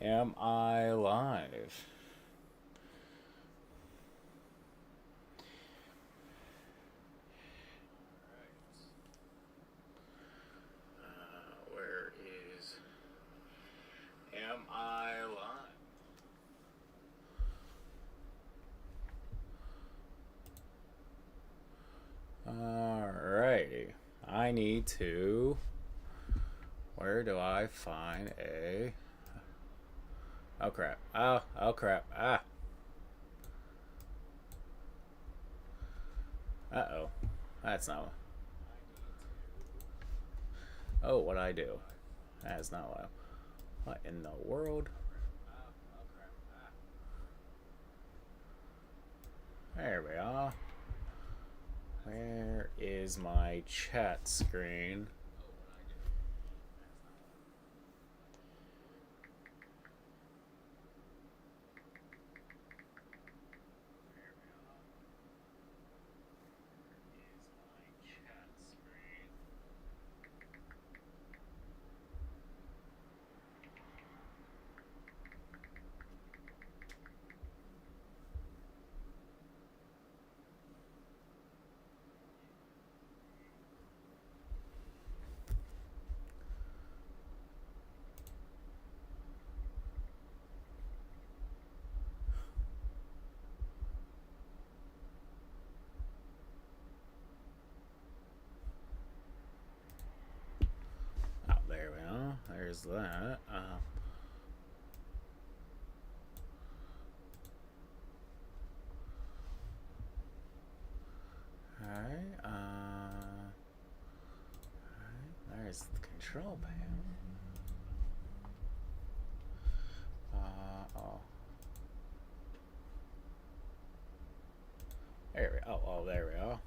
Am I live? Where is... Am I live? Alrighty. I need to... Where do I find a... Oh crap. Oh crap. Uh-oh. That's not... Oh, what I do? That's not what... What in the world? There we are. Where is my chat screen? Oh, there we are. There's that. Alright, there's the control panel. Oh. There we go. Oh, there we are.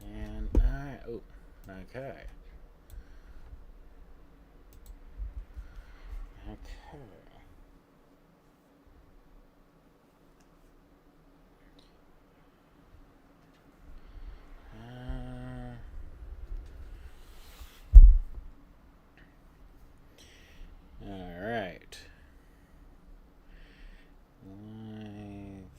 And, alright, oh, okay. Okay. Alright. Live.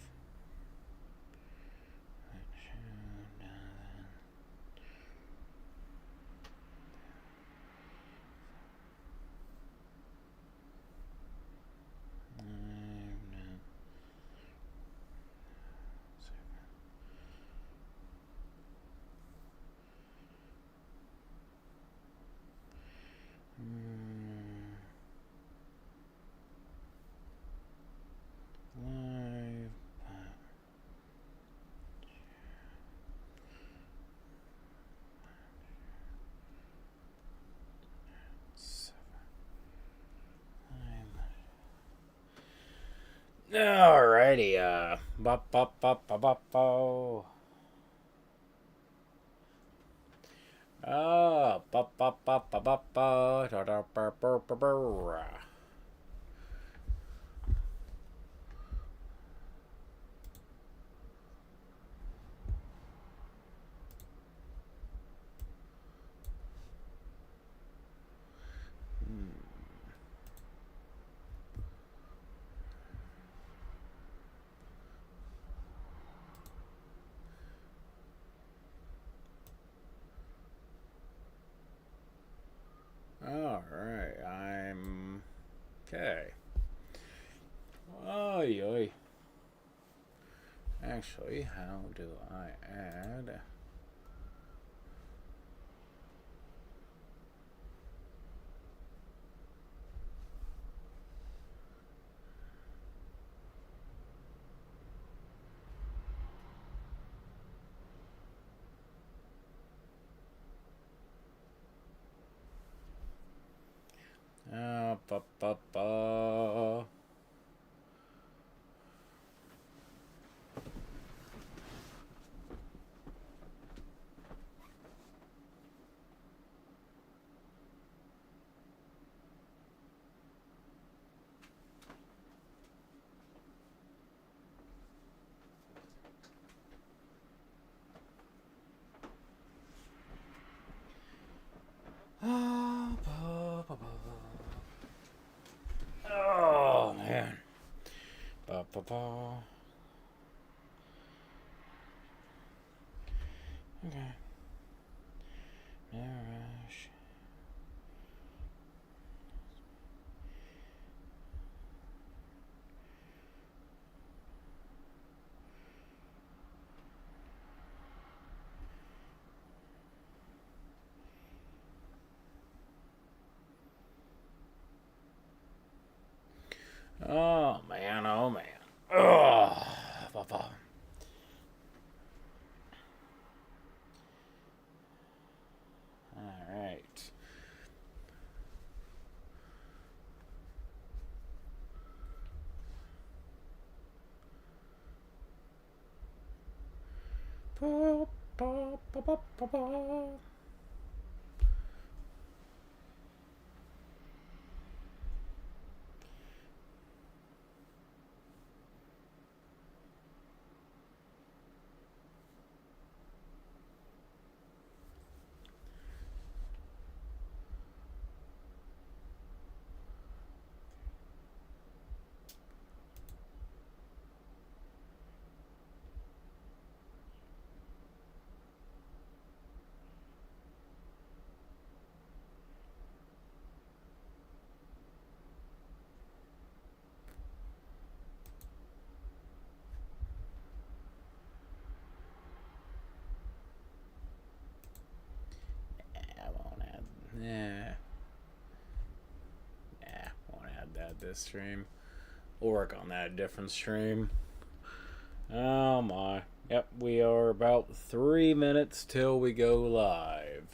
Alrighty, bop bop bop bop bop bop. Bop bop bop bop bop bop. Da da ba ba ba ba. Alright, I'm... Okay. Oy, oy. Actually, how do I add... Ba ba ba. Okay. No rush. Oh man, oh man. Ugh. Alright. Pa, pa, pa, pa, pa, pa. I won't add. Yeah. Yeah, won't add that this stream. We'll work on that different stream. Oh my. Yep, we are about 3 minutes till we go live.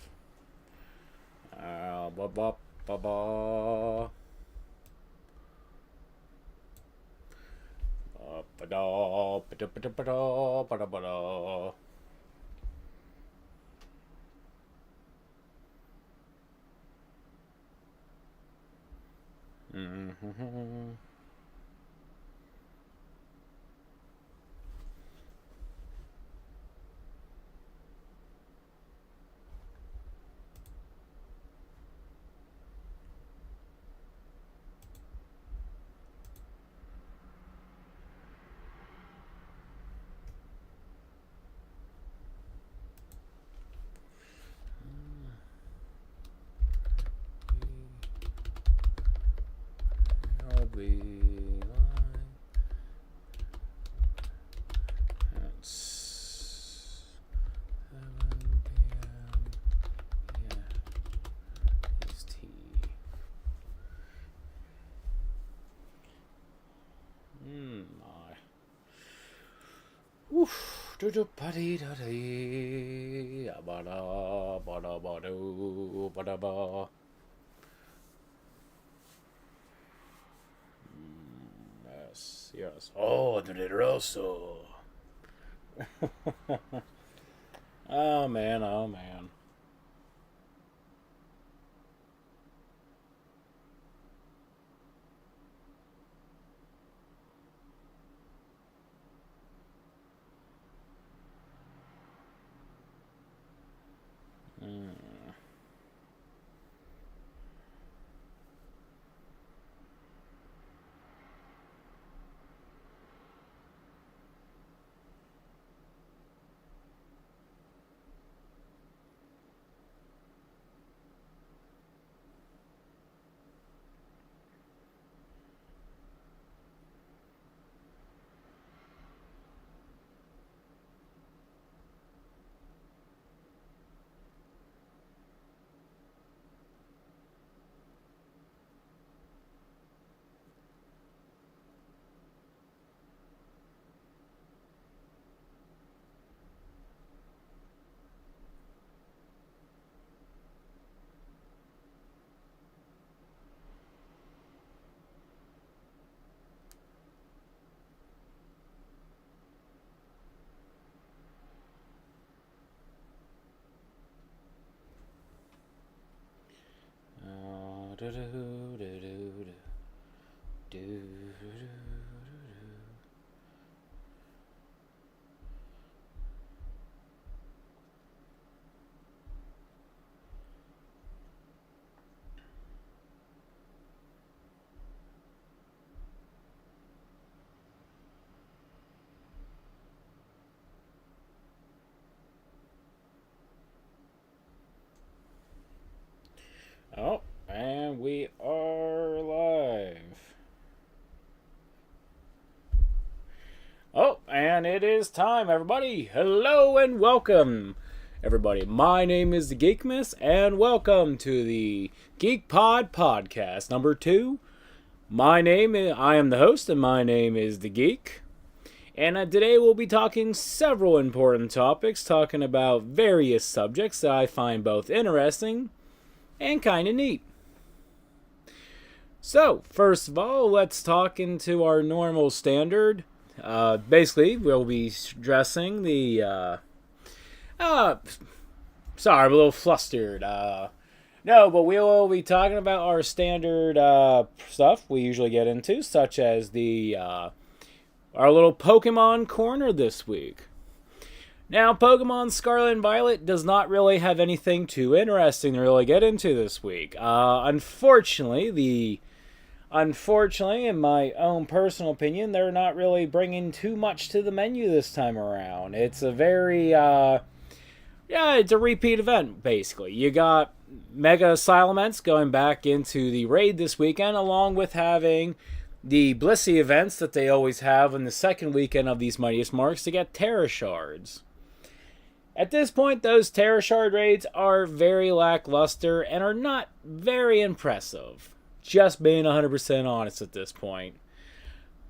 Ba ba ba ba. Ba da ba da ba da ba da ba da ba da. Mm-hmm. I'll be live. It's 7 p.m. Yeah, it's tea. My. Oof. Do do buddy da dee. Ba da ba da ba do ba da ba. Yes, yes. Oh, the Rosso. Oh man, oh man. Do do do do do do do. Oh, and we are live. Oh, and it is time, everybody. Hello and welcome, everybody. My name is the Geek Miss, and welcome to the Geek Pod Podcast number 2. I am the host, and my name is the Geek. And today we'll be talking several important topics, talking about various subjects that I find both interesting and kind of neat. So, first of all, let's talk into our normal standard. Basically, we'll be addressing the, sorry, I'm a little flustered. No, but we'll be talking about our standard stuff we usually get into, such as the our little Pokemon corner this week. Now, Pokemon Scarlet and Violet does not really have anything too interesting to really get into this week. Unfortunately, in my own personal opinion, they're not really bringing too much to the menu this time around. It's a very, it's a repeat event, basically. You got Mega Asyluments going back into the raid this weekend, along with having the Blissey events that they always have in the second weekend of these Mightiest Marks to get Terra Shards. At this point, those Terra Shard raids are very lackluster and are not very impressive. Just being 100% honest at this point.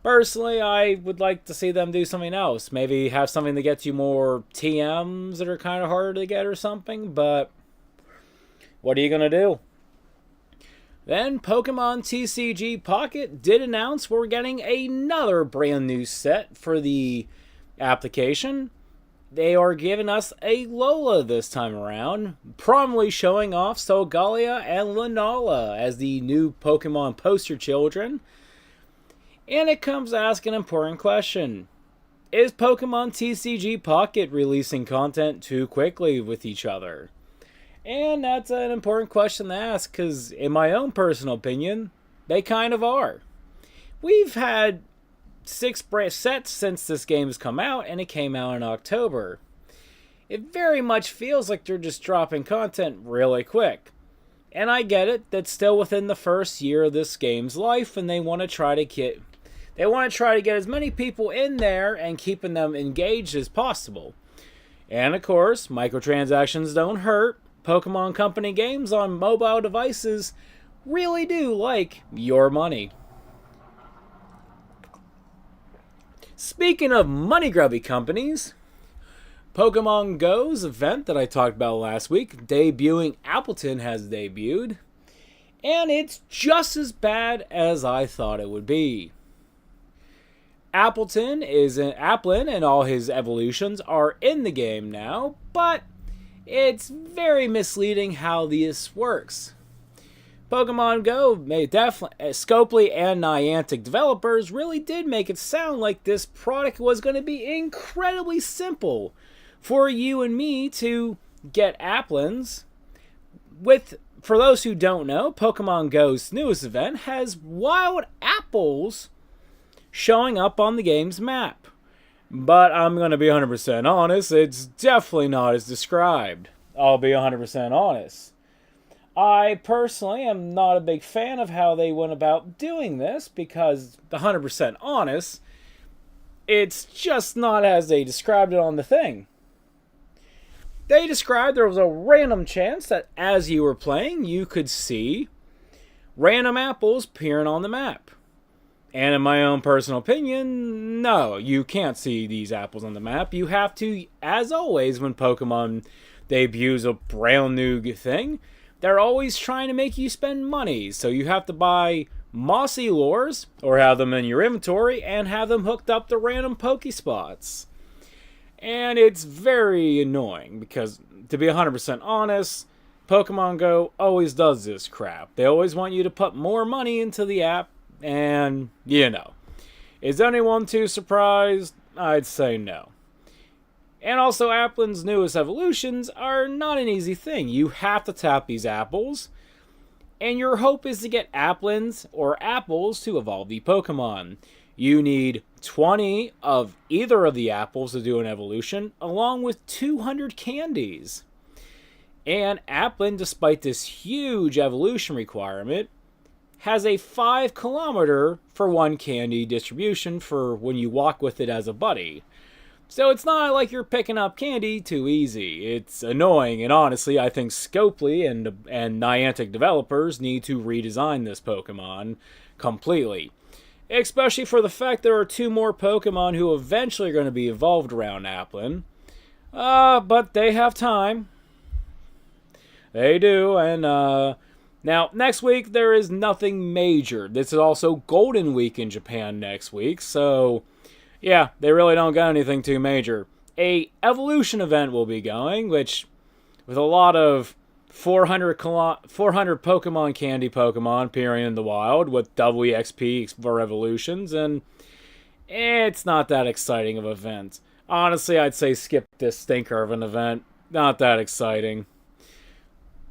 Personally, I would like to see them do something else. Maybe have something that gets you more TMs that are kind of harder to get or something, but what are you going to do? Then Pokemon TCG Pocket did announce we're getting another brand new set for the application. They are giving us a Lola this time around, prominently showing off Solgaleo and Lunala as the new Pokemon poster children. And it comes to ask an important question. Is Pokemon TCG Pocket releasing content too quickly with each other? And that's an important question to ask, because in my own personal opinion, they kind of are. We've had 6 sets since this game has come out, and it came out in October. It very much feels like they're just dropping content really quick. And I get it, that's still within the first year of this game's life, and they want to try to get as many people in there and keeping them engaged as possible. And of course, microtransactions don't hurt. Pokemon Company games on mobile devices really do like your money. Speaking of money-grubby companies, Pokemon Go's event that I talked about last week, debuting Appleton, has debuted, and it's just as bad as I thought it would be. Applin and all his evolutions are in the game now, but it's very misleading how this works. Pokemon Go Scopely and Niantic developers really did make it sound like this product was going to be incredibly simple for you and me to get Applins. For those who don't know, Pokemon Go's newest event has wild apples showing up on the game's map. But I'm going to be 100% honest, it's definitely not as described. I'll be 100% honest. I personally am not a big fan of how they went about doing this, because, 100% honest, it's just not as they described it on the thing. They described there was a random chance that as you were playing, you could see random apples appearing on the map. And in my own personal opinion, no, you can't see these apples on the map. You have to, as always, when Pokemon debuts a brand new thing, they're always trying to make you spend money. So you have to buy mossy lures, or have them in your inventory, and have them hooked up to random Pokespots. And it's very annoying, because, to be 100% honest, Pokemon Go always does this crap. They always want you to put more money into the app, and, Is anyone too surprised? I'd say no. And also, Applin's newest evolutions are not an easy thing. You have to tap these apples, and your hope is to get Applins or apples to evolve the Pokemon. You need 20 of either of the apples to do an evolution, along with 200 candies. And Applin, despite this huge evolution requirement, has a 5 kilometer for one candy distribution for when you walk with it as a buddy. So it's not like you're picking up candy too easy. It's annoying, and honestly, I think Scopely and Niantic developers need to redesign this Pokemon completely. Especially for the fact there are 2 more Pokemon who eventually are going to be evolved around Applin. But they have time. They do, and now next week there is nothing major. This is also Golden Week in Japan next week, so yeah, they really don't got anything too major. A evolution event will be going, which with a lot of 400 Pokemon candy Pokemon appearing in the wild with double EXP for evolutions, and it's not that exciting of an event. Honestly, I'd say skip this stinker of an event. Not that exciting.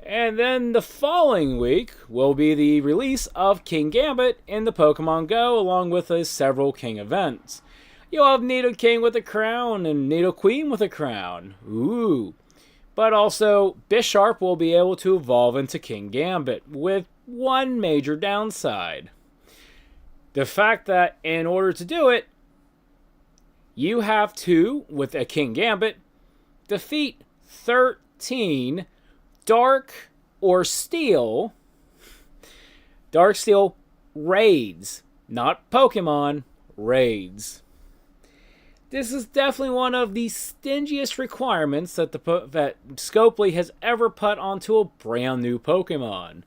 And then the following week will be the release of King Gambit in the Pokemon Go, along with several King events. You'll have Nidoking with a crown and Nidoqueen with a crown. Ooh. But also, Bisharp will be able to evolve into King Gambit, with one major downside. The fact that in order to do it, you have to, with a King Gambit, defeat 13 Dark Steel raids. Not Pokemon, raids. This is definitely one of the stingiest requirements that that Scopely has ever put onto a brand new Pokemon.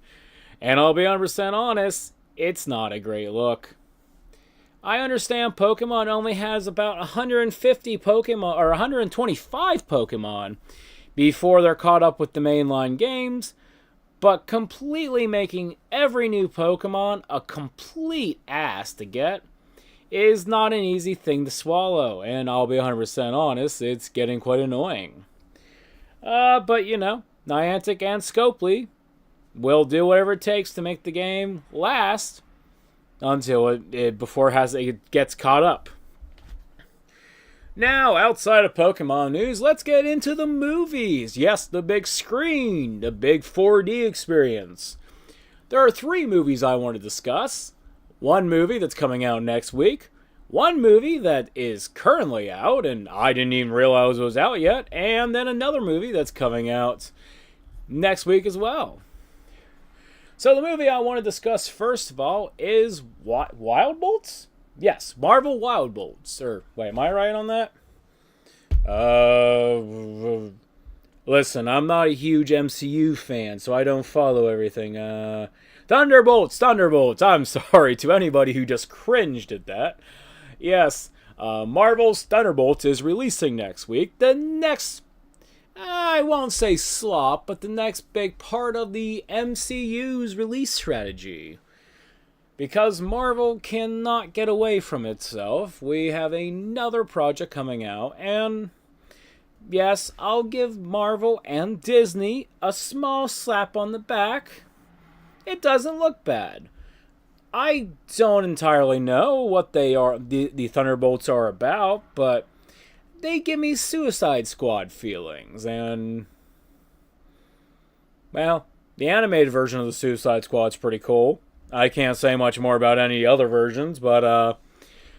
And I'll be 100% honest, it's not a great look. I understand Pokemon only has about 150 Pokemon, or 125 Pokemon, before they're caught up with the mainline games, but completely making every new Pokemon a complete ass to get is not an easy thing to swallow, and I'll be 100% honest, it's getting quite annoying. But you know, Niantic and Scopely will do whatever it takes to make the game last until it gets caught up. Now, outside of Pokemon news, let's get into the movies. Yes, the big screen, the big 4D experience. There are 3 movies I want to discuss. One movie that's coming out next week, one movie that is currently out and I didn't even realize it was out yet, and then another movie that's coming out next week as well. So the movie I want to discuss first of all is Wild Bolts? Yes, Marvel Wild Bolts. Or, wait, am I right on that? Listen, I'm not a huge MCU fan, so I don't follow everything. Thunderbolts! I'm sorry to anybody who just cringed at that. Yes, Marvel's Thunderbolts is releasing next week. The next, I won't say slop, but the next big part of the MCU's release strategy. Because Marvel cannot get away from itself, we have another project coming out, and yes, I'll give Marvel and Disney a small slap on the back. It doesn't look bad. I don't entirely know what they are, the Thunderbolts are about, but they give me Suicide Squad feelings, and well, the animated version of the Suicide Squad's pretty cool. I can't say much more about any other versions, but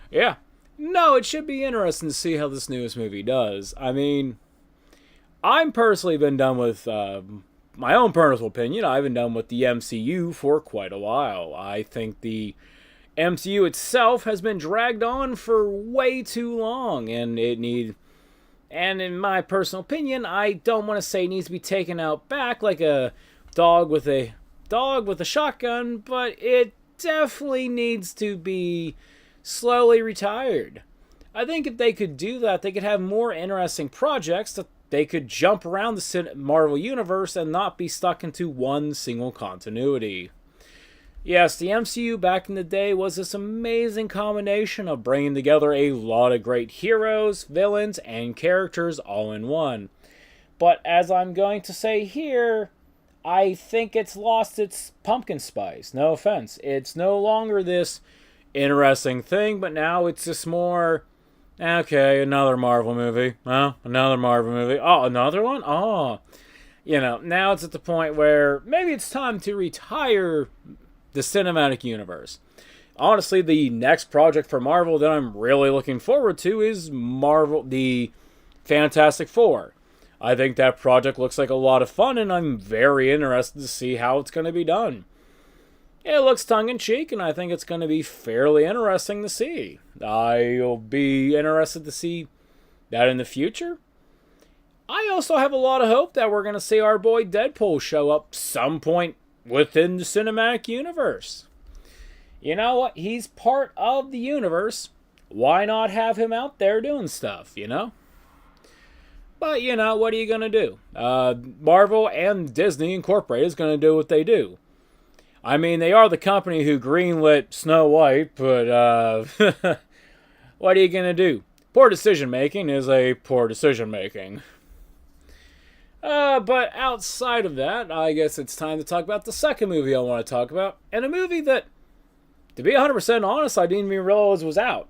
yeah. No, it should be interesting to see how this newest movie does. I mean, I'm personally been done with my own personal opinion, I've been done with the MCU for quite a while. I think the MCU itself has been dragged on for way too long, and in my personal opinion, I don't want to say it needs to be taken out back like a dog with a shotgun, but it definitely needs to be slowly retired. I think if they could do that, they could have more interesting projects that they could jump around the Marvel Universe and not be stuck into one single continuity. Yes, the MCU back in the day was this amazing combination of bringing together a lot of great heroes, villains, and characters all in one. But as I'm going to say here, I think it's lost its pumpkin spice. No offense. It's no longer this interesting thing, but now it's just more, okay, another Marvel movie. Oh, another Marvel movie. Oh, another one? Oh. Now it's at the point where maybe it's time to retire the cinematic universe. Honestly, the next project for Marvel that I'm really looking forward to is the Fantastic Four. I think that project looks like a lot of fun, and I'm very interested to see how it's going to be done. It looks tongue-in-cheek, and I think it's going to be fairly interesting to see. I'll be interested to see that in the future. I also have a lot of hope that we're going to see our boy Deadpool show up some point within the cinematic universe. You know what? He's part of the universe. Why not have him out there doing stuff, But, what are you going to do? Marvel and Disney Incorporated is going to do what they do. I mean, they are the company who greenlit Snow White, but what are you going to do? Poor decision making is a poor decision making. But outside of that, I guess it's time to talk about the second movie I want to talk about. And a movie that, to be 100% honest, I didn't even realize was out.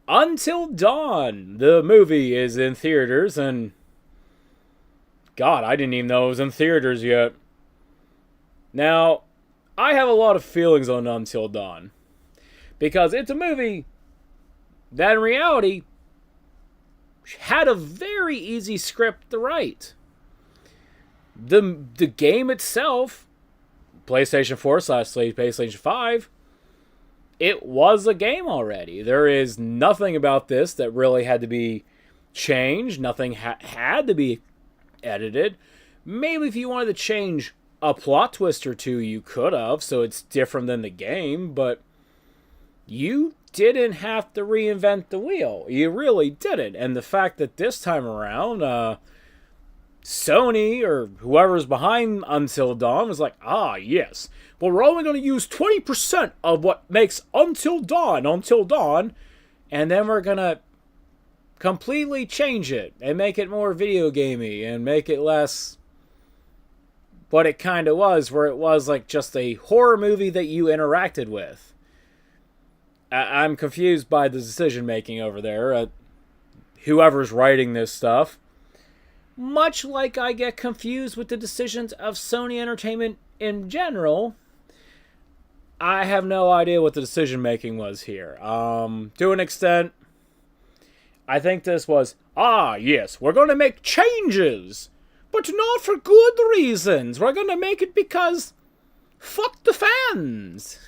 Until Dawn, the movie, is in theaters, and God, I didn't even know it was in theaters yet. Now, I have a lot of feelings on Until Dawn, because it's a movie that in reality had a very easy script to write. The game itself, PlayStation 4/PlayStation 5, it was a game already. There is nothing about this that really had to be changed. Nothing had to be edited. Maybe if you wanted to change a plot twist or two, you could have, so it's different than the game, but you didn't have to reinvent the wheel. You really didn't. And the fact that this time around, Sony or whoever's behind Until Dawn was like, yes, well, we're only going to use 20% of what makes Until Dawn, and then we're going to completely change it and make it more video gamey and make it less what it kind of was, where it was like just a horror movie that you interacted with. I'm confused by the decision making over there. Whoever's writing this stuff. Much like I get confused with the decisions of Sony Entertainment in general, I have no idea what the decision making was here. To an extent, I think this was, yes, we're going to make changes, but not for good reasons. We're going to make it because fuck the fans.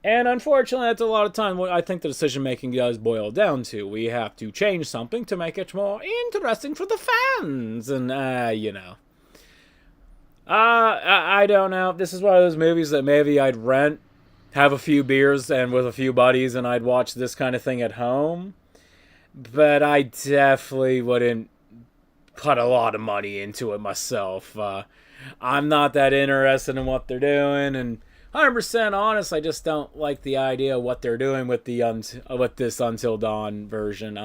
And unfortunately, that's a lot of time what I think the decision-making does boil down to. We have to change something to make it more interesting for the fans. And, I don't know. This is one of those movies that maybe I'd rent, have a few beers and with a few buddies, and I'd watch this kind of thing at home. But I definitely wouldn't put a lot of money into it myself. I'm not that interested in what they're doing, and 100% honest, I just don't like the idea of what they're doing with this Until Dawn version.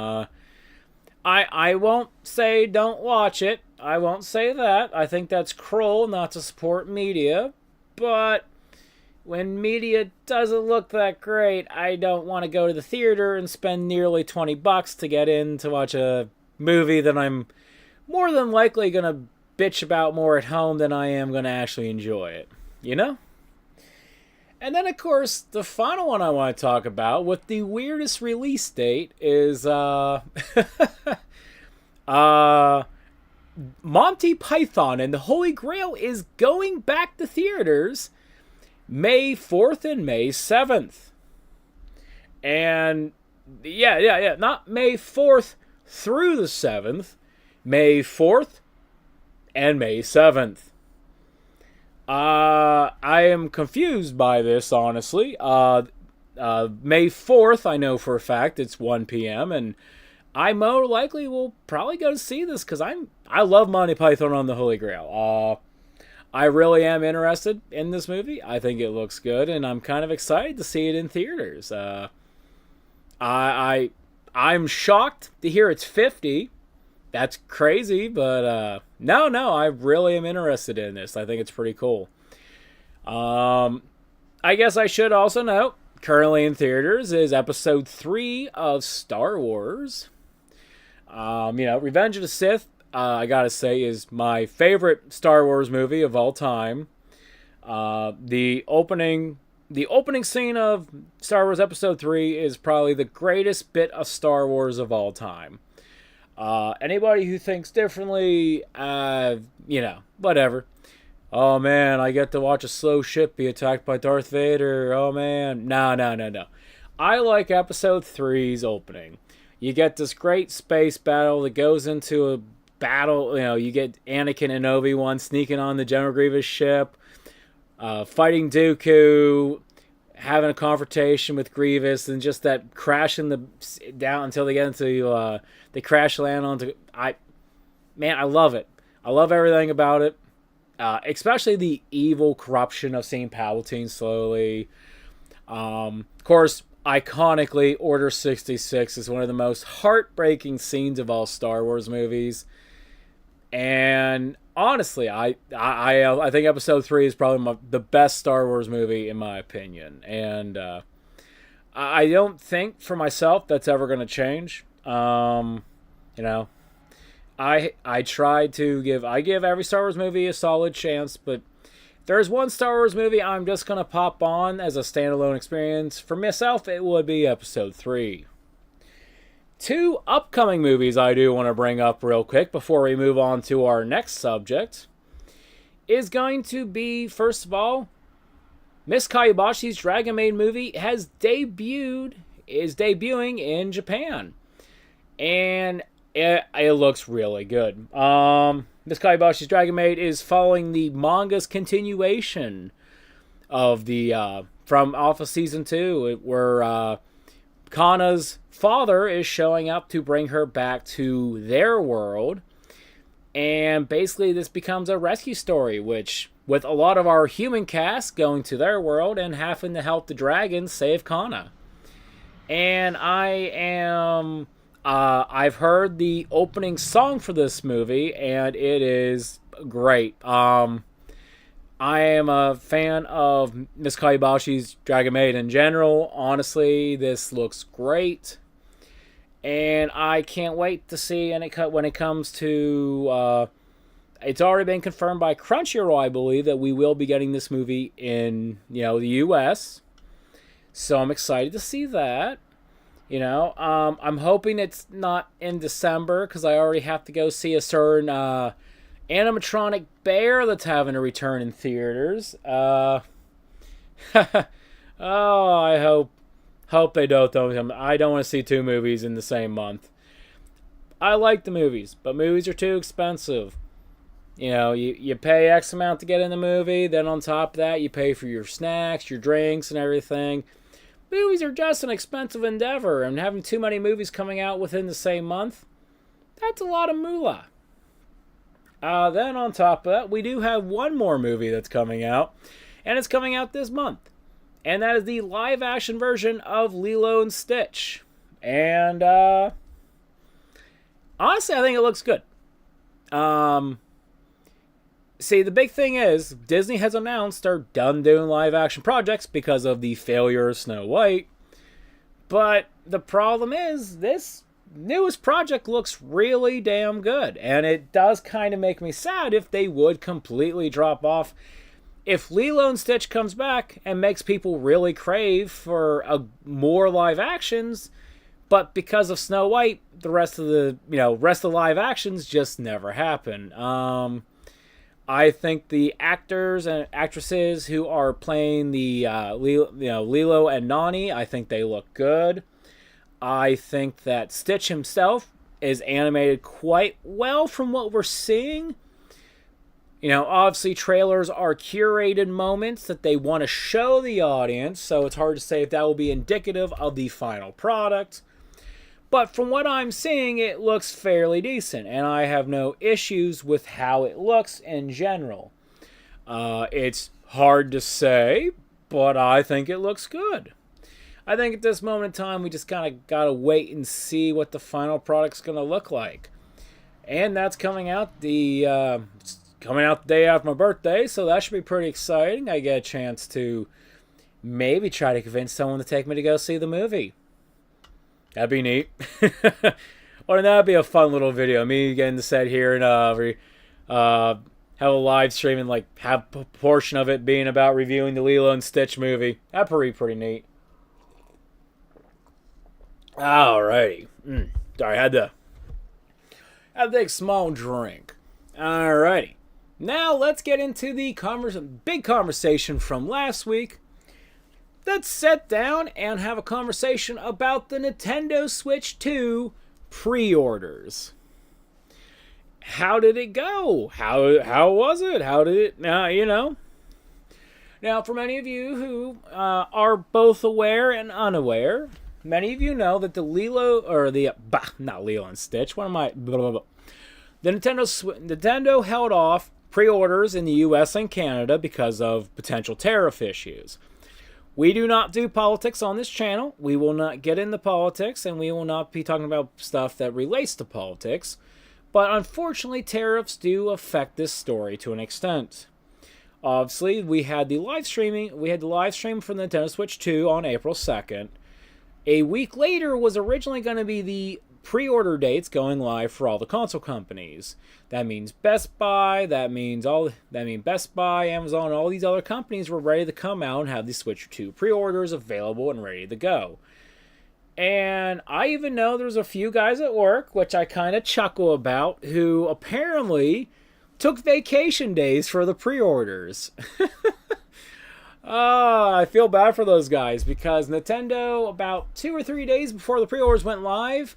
I won't say don't watch it. I won't say that. I think that's cruel not to support media. But when media doesn't look that great, I don't want to go to the theater and spend nearly $20 to get in to watch a movie that I'm more than likely going to bitch about more at home than I am going to actually enjoy it. And then, of course, the final one I want to talk about with the weirdest release date is Monty Python and the Holy Grail is going back to theaters May 4th and May 7th. And, yeah, not May 4th through the 7th, May 4th and May 7th. I am confused by this, honestly. May 4th, I know for a fact it's 1 p.m. and I more likely will probably go to see this because I love Monty Python on the Holy Grail. I really am interested in this movie. I think it looks good, and I'm kind of excited to see it in theaters. I'm shocked to hear it's 50. That's crazy, but no, I really am interested in this. I think it's pretty cool. I guess I should also note, currently in theaters is Episode 3 of Star Wars. Revenge of the Sith I gotta say, is my favorite Star Wars movie of all time. The opening scene of Star Wars Episode 3 is probably the greatest bit of Star Wars of all time. Anybody who thinks differently, whatever. Oh man, I get to watch a slow ship be attacked by Darth Vader. Oh man. No. I like Episode 3's opening. You get this great space battle that goes into a battle. You get Anakin and Obi-Wan sneaking on the General Grievous ship, fighting Dooku, having a confrontation with Grievous, and just that crashing down until they get into they crash land onto. I love it. I love everything about it. Especially the evil corruption of seeing Palpatine slowly. Of course, iconically, Order 66 is one of the most heartbreaking scenes of all Star Wars movies. And honestly, I think Episode 3 is probably the best Star Wars movie in my opinion. And I don't think for myself that's ever going to change. I try to give every Star Wars movie a solid chance, but if there's one Star Wars movie I'm just going to pop on as a standalone experience, for myself, it would be Episode 3. 2 upcoming movies I do want to bring up real quick before we move on to our next subject is going to be, first of all, Miss Kayabashi's Dragon Maid movie is debuting in Japan. And it looks really good. Miss Kayabashi's Dragon Maid is following the manga's continuation of the from Alpha Season 2, where Kana's father is showing up to bring her back to their world. And basically this becomes a rescue story, which with a lot of our human cast going to their world and having to help the dragons save Kana. And I've heard the opening song for this movie, and it is great. I am a fan of Miss Kayabashi's Dragon Maid in general. Honestly, this looks great. And I can't wait to see when it comes to... it's already been confirmed by Crunchyroll, I believe, that we will be getting this movie in the U.S. So I'm excited to see that. I'm hoping it's not in December because I already have to go see a certain animatronic bear that's having a return in theaters. Oh, I hope they don't. I don't want to see 2 movies in the same month. I like the movies, but movies are too expensive. You pay X amount to get in the movie, then on top of that, you pay for your snacks, your drinks, and everything. Movies are just an expensive endeavor, and having too many movies coming out within the same month, that's a lot of moolah. Then on top of that, we do have one more movie that's coming out, and it's coming out this month. And that is the live-action version of Lilo and Stitch. And honestly, I think it looks good. See, the big thing is, Disney has announced they're done doing live-action projects because of the failure of Snow White. But the problem is, this newest project looks really damn good. And it does kind of make me sad if they would completely drop off. If Lilo and Stitch comes back and makes people really crave for more live actions, but because of Snow White, the rest of the live actions just never happen. I think the actors and actresses who are playing the Lilo and Nani, I think they look good. I think that Stitch himself is animated quite well from what we're seeing. Obviously trailers are curated moments that they want to show the audience, so it's hard to say if that will be indicative of the final product. But from what I'm seeing, it looks fairly decent, and I have no issues with how it looks in general. It's hard to say, but I think it looks good. I think at this moment in time, we just kind of got to wait and see what the final product's going to look like. And that's coming out the day after my birthday, so that should be pretty exciting. I get a chance to maybe try to convince someone to take me to go see the movie. That'd be neat. Or that'd be a fun little video. Me getting to sit here and have a live stream and like have a portion of it being about reviewing the Lilo and Stitch movie. That'd be pretty neat. Alrighty. Sorry, I had to take a small drink. Alrighty. Now let's get into the big conversation from last week. Let's sit down and have a conversation about the Nintendo Switch 2 pre-orders. How did it go? How was it? How did it? Now, for many of you who are both aware and unaware, many of you know that not Lilo and Stitch. What am I? Blah, blah, blah. The Nintendo held off pre-orders in the U.S. and Canada because of potential tariff issues. We do not do politics on this channel. We will not get into politics, and we will not be talking about stuff that relates to politics. But unfortunately, tariffs do affect this story to an extent. Obviously, we had the live stream for the Nintendo Switch 2 on April 2nd. A week later was originally going to be the pre-order dates going live for all the console companies. That means Best Buy, Best Buy, Amazon, all these other companies were ready to come out and have the Switch 2 pre-orders available and ready to go. And I even know there's a few guys at work, which I kind of chuckle about, who apparently took vacation days for the pre-orders. I feel bad for those guys because Nintendo, about 2 or 3 days before the pre-orders went live,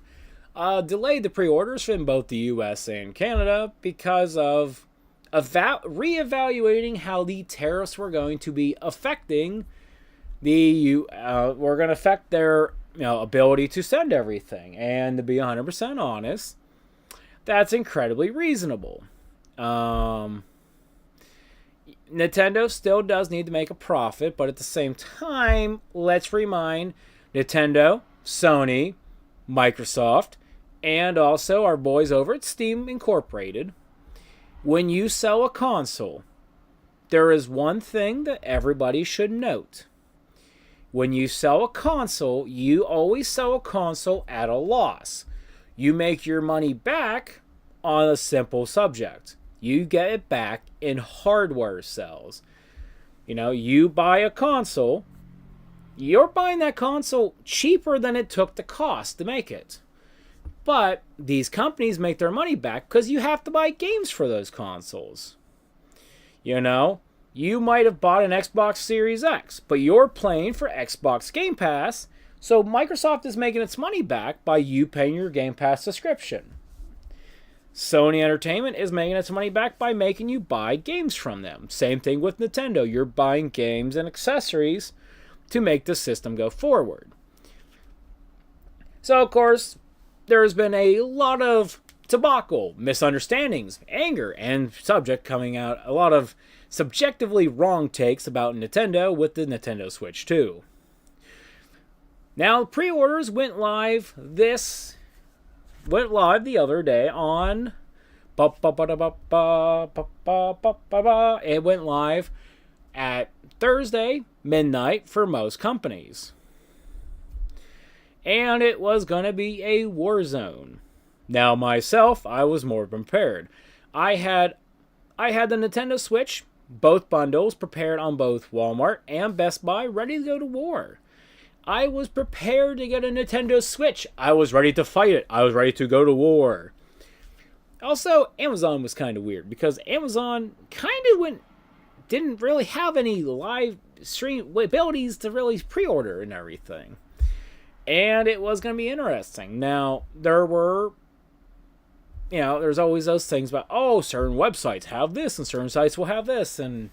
delayed the pre-orders in both the US and Canada because of reevaluating how the tariffs were going to be affecting were going to affect their ability to send everything. And to be 100% honest, that's incredibly reasonable. Nintendo still does need to make a profit, but at the same time, let's remind Nintendo, Sony, Microsoft, and also our boys over at Steam Incorporated, when you sell a console, there is one thing that everybody should note. When you sell a console, you always sell a console at a loss. You make your money back on a simple subject. You get it back in hardware sales. You buy a console, you're buying that console cheaper than it took to cost to make it. But these companies make their money back because you have to buy games for those consoles. You might have bought an Xbox Series X, but you're playing for Xbox Game Pass, so Microsoft is making its money back by you paying your Game Pass subscription. Sony Entertainment is making its money back by making you buy games from them. Same thing with Nintendo. You're buying games and accessories to make the system go forward. So, of course, there's been a lot of debacle, misunderstandings, anger, and subject coming out. A lot of subjectively wrong takes about Nintendo with the Nintendo Switch 2. Now, pre-orders went live the other day on it went live at Thursday midnight for most companies. And it was going to be a war zone. Now myself, I was more prepared. I had the Nintendo Switch, both bundles prepared on both Walmart and Best Buy, ready to go to war. I was prepared to get a Nintendo Switch. I was ready to fight it. I was ready to go to war. Also, Amazon was kind of weird because Amazon didn't really have any live stream abilities to really pre-order and everything. And it was going to be interesting. Now, there's always those things about, certain websites have this and certain sites will have this. And,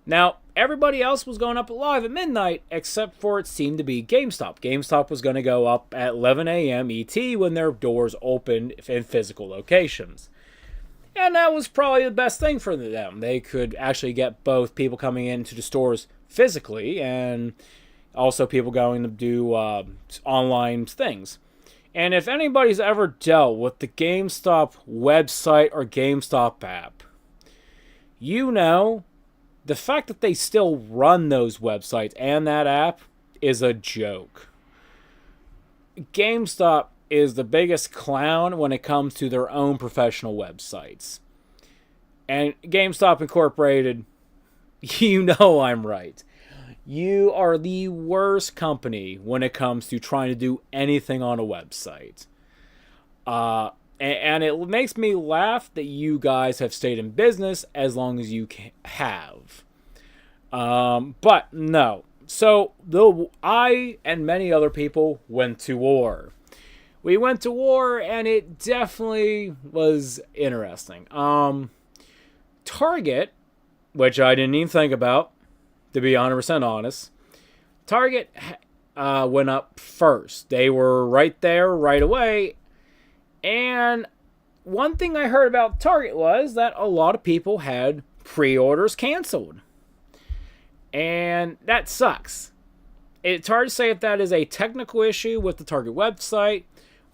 Now, everybody else was going up live at midnight, except for it seemed to be GameStop. GameStop was going to go up at 11 a.m. ET when their doors opened in physical locations. And that was probably the best thing for them. They could actually get both people coming into the stores physically and also people going to do online things. And if anybody's ever dealt with the GameStop website or GameStop app, the fact that they still run those websites and that app is a joke. GameStop is the biggest clown when it comes to their own professional websites. And GameStop Incorporated, you know I'm right. You are the worst company when it comes to trying to do anything on a website. And it makes me laugh that you guys have stayed in business as long as you have. But no. So I and many other people went to war. We went to war, and it definitely was interesting. Target, which I didn't even think about, to be 100% honest, Target went up first. They were right there right away. And one thing I heard about Target was that a lot of people had pre-orders canceled. And that sucks. It's hard to say if that is a technical issue with the Target website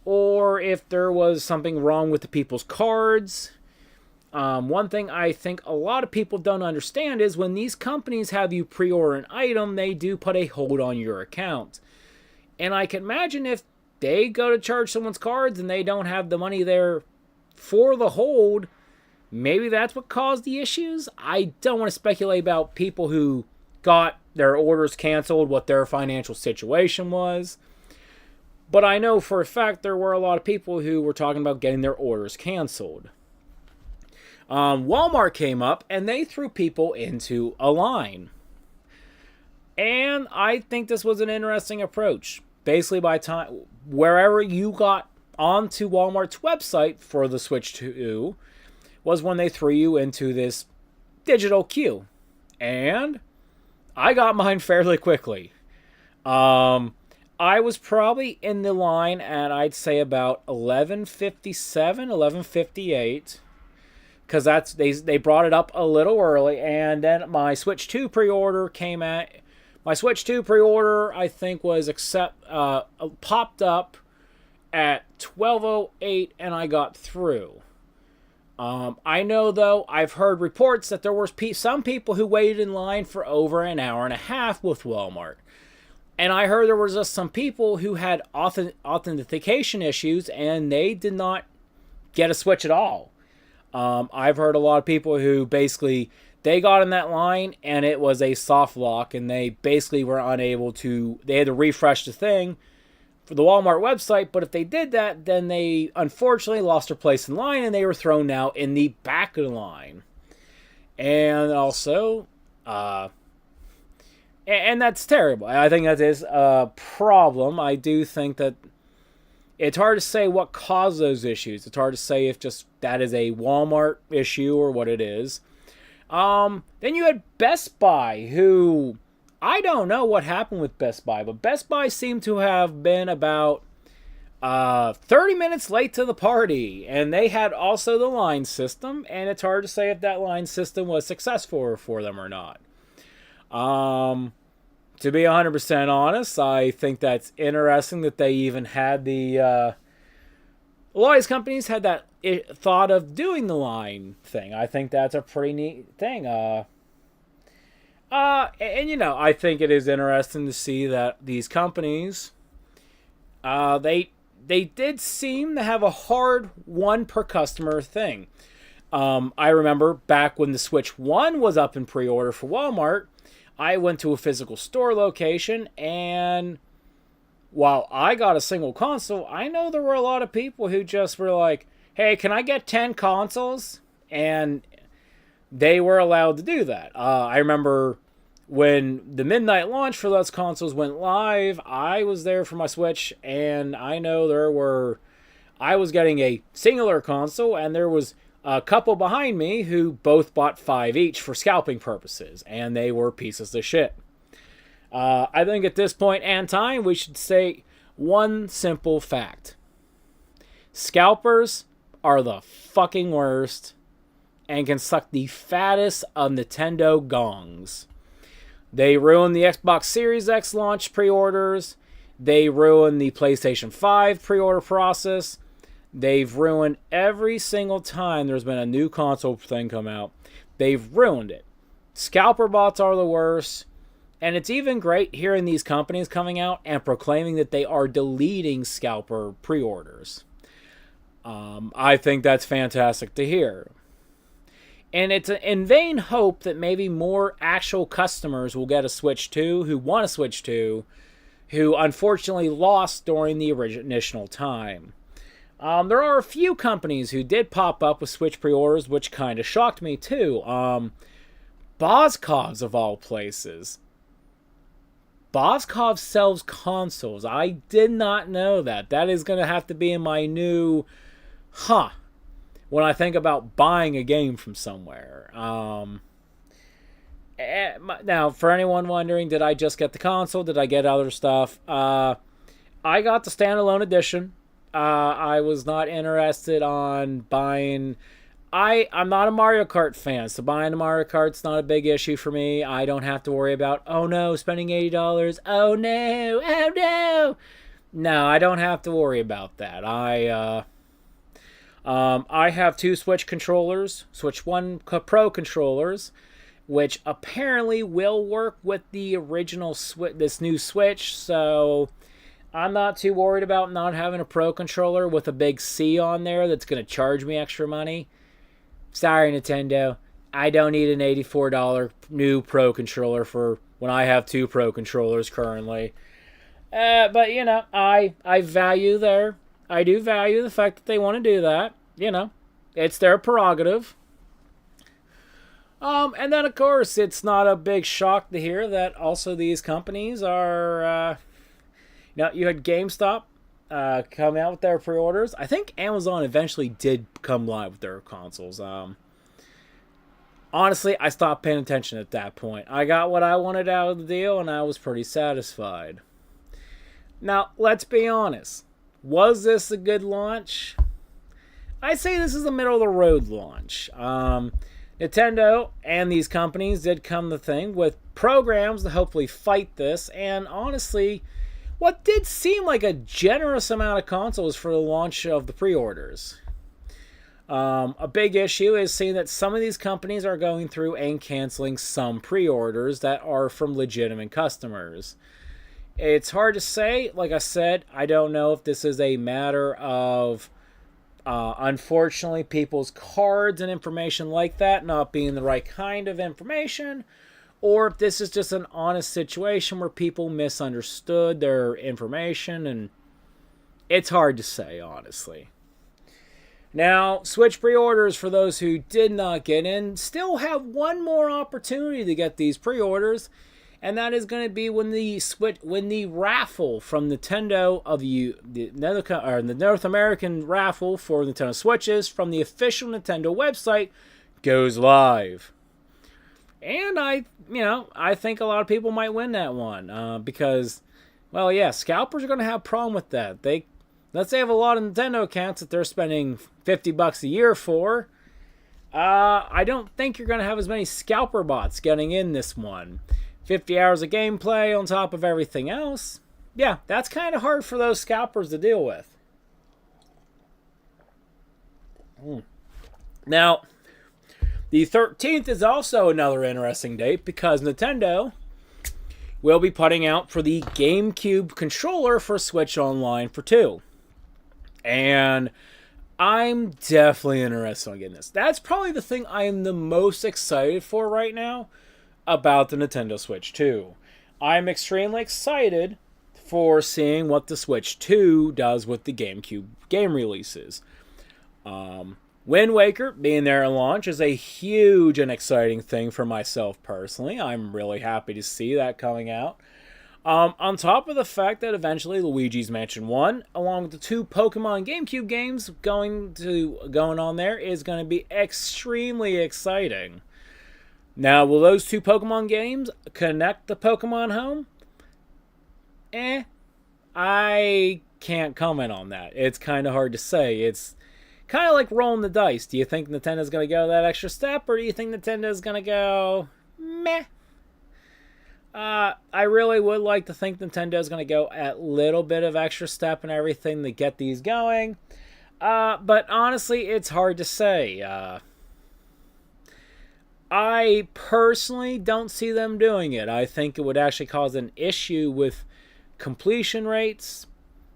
or if there was something wrong with the people's cards. One thing I think a lot of people don't understand is when these companies have you pre-order an item, they do put a hold on your account. And I can imagine if they go to charge someone's cards and they don't have the money there for the hold, maybe that's what caused the issues. I don't want to speculate about people who got their orders canceled, what their financial situation was. But I know for a fact there were a lot of people who were talking about getting their orders canceled. Walmart came up and they threw people into a line. And I think this was an interesting approach. Basically, by time wherever you got onto Walmart's website for the Switch 2 was when they threw you into this digital queue. And I got mine fairly quickly. I was probably in the line at, I'd say, about 11:57, 11:58. Because they brought it up a little early. And then my Switch 2 pre-order came at... My Switch 2 pre-order, I think, was popped up at 12:08, and I got through. I know, though, I've heard reports that there were some people who waited in line for over an hour and a half with Walmart. And I heard there was just some people who had authentication issues, and they did not get a Switch at all. I've heard a lot of people who basically... They got in that line, and it was a soft lock, and they basically were unable to... They had to refresh the thing for the Walmart website, but if they did that, then they unfortunately lost their place in line, and they were thrown now in the back of the line. And also... and that's terrible. I think that is a problem. I do think that it's hard to say what caused those issues. It's hard to say if just that is a Walmart issue or what it is. Then you had Best Buy, who I don't know what happened with Best Buy, but Best Buy seemed to have been about 30 minutes late to the party, and they had also the line system, and it's hard to say if that line system was successful for them or not. To be 100% honest, I think that's interesting that they even had a lot of these companies had that thought of doing the line thing. I think that's a pretty neat thing. And I think it is interesting to see that these companies, they did seem to have a hard one per customer thing. I remember back when the Switch 1 was up in pre-order for Walmart, I went to a physical store location, and while I got a single console, I know there were a lot of people who just were like, hey, can I get 10 consoles? And they were allowed to do that. I remember when the midnight launch for those consoles went live, I was there for my Switch, and I know I was getting a singular console, and there was a couple behind me who both bought 5 each for scalping purposes, and they were pieces of shit. I think at this point and time, we should say one simple fact. Scalpers are the fucking worst and can suck the fattest of Nintendo gongs. They ruined the Xbox Series X launch pre-orders. They ruined the PlayStation 5 pre-order process. They've ruined every single time there's been a new console thing come out. They've ruined it. Scalper bots are the worst. And it's even great hearing these companies coming out and proclaiming that they are deleting scalper pre-orders. I think that's fantastic to hear. And it's in vain hope that maybe more actual customers will get a Switch 2 who want a Switch 2, who unfortunately lost during the original time. There are a few companies who did pop up with Switch pre-orders, which kind of shocked me too. Boskov, of all places. Boskov sells consoles. I did not know that. That is going to have to be in my new... when I think about buying a game from somewhere. Now, for anyone wondering, did I just get the console? Did I get other stuff? I got the standalone edition. I was not interested on buying... I'm not a Mario Kart fan, so buying a Mario Kart's not a big issue for me. I don't have to worry about, oh no, spending $80. Oh no. No, I don't have to worry about that. I have two Switch controllers, Switch 1 Pro controllers, which apparently will work with the original this new Switch, so I'm not too worried about not having a Pro controller with a big C on there that's going to charge me extra money. Sorry, Nintendo. I don't need an $84 new Pro controller for when I have two Pro controllers currently. But, you know, I value I do value the fact that they want to do that. You know, it's their prerogative. And then, of course, it's not a big shock to hear that also these companies are... you had GameStop come out with their pre-orders. I think Amazon eventually did come live with their consoles. Honestly, I stopped paying attention at that point. I got what I wanted out of the deal, and I was pretty satisfied. Now, let's be honest. Was this a good launch? I'd say this is a middle-of-the-road launch. Nintendo and these companies did come the thing with programs to hopefully fight this, and honestly... what did seem like a generous amount of consoles for the launch of the pre-orders. A big issue is seeing that some of these companies are going through and canceling some pre-orders that are from legitimate customers. It's hard to say. Like I said, I don't know if this is a matter of, unfortunately, people's cards and information like that not being the right kind of information, or if this is just an honest situation where people misunderstood their information, and it's hard to say, honestly. Now, Switch pre-orders, for those who did not get in, still have one more opportunity to get these pre-orders, and that is going to be when the raffle from Nintendo of the North American raffle for Nintendo Switches from the official Nintendo website goes live. And I think a lot of people might win that one because, well, yeah, scalpers are going to have a problem with that. Let's say have a lot of Nintendo accounts that they're spending $50 a year for. I don't think you're going to have as many scalper bots getting in this one. 50 hours of gameplay on top of everything else. Yeah, that's kind of hard for those scalpers to deal with. Now, the 13th is also another interesting date because Nintendo will be putting out for the GameCube controller for Switch Online for 2. And I'm definitely interested in getting this. That's probably the thing I am the most excited for right now about the Nintendo Switch 2. I'm extremely excited for seeing what the Switch 2 does with the GameCube game releases. Wind Waker being there at launch is a huge and exciting thing for myself personally. I'm really happy to see that coming out. On top of the fact that eventually Luigi's Mansion 1, along with the two Pokemon GameCube games going on there, is going to be extremely exciting. Now, will those two Pokemon games connect the Pokemon home? I can't comment on that. It's kind of hard to say. It's kind of like rolling the dice. Do you think Nintendo's going to go that extra step, or do you think Nintendo's going to go meh? I really would like to think Nintendo's going to go a little bit of extra step and everything to get these going. But honestly, it's hard to say. I personally don't see them doing it. I think it would actually cause an issue with completion rates,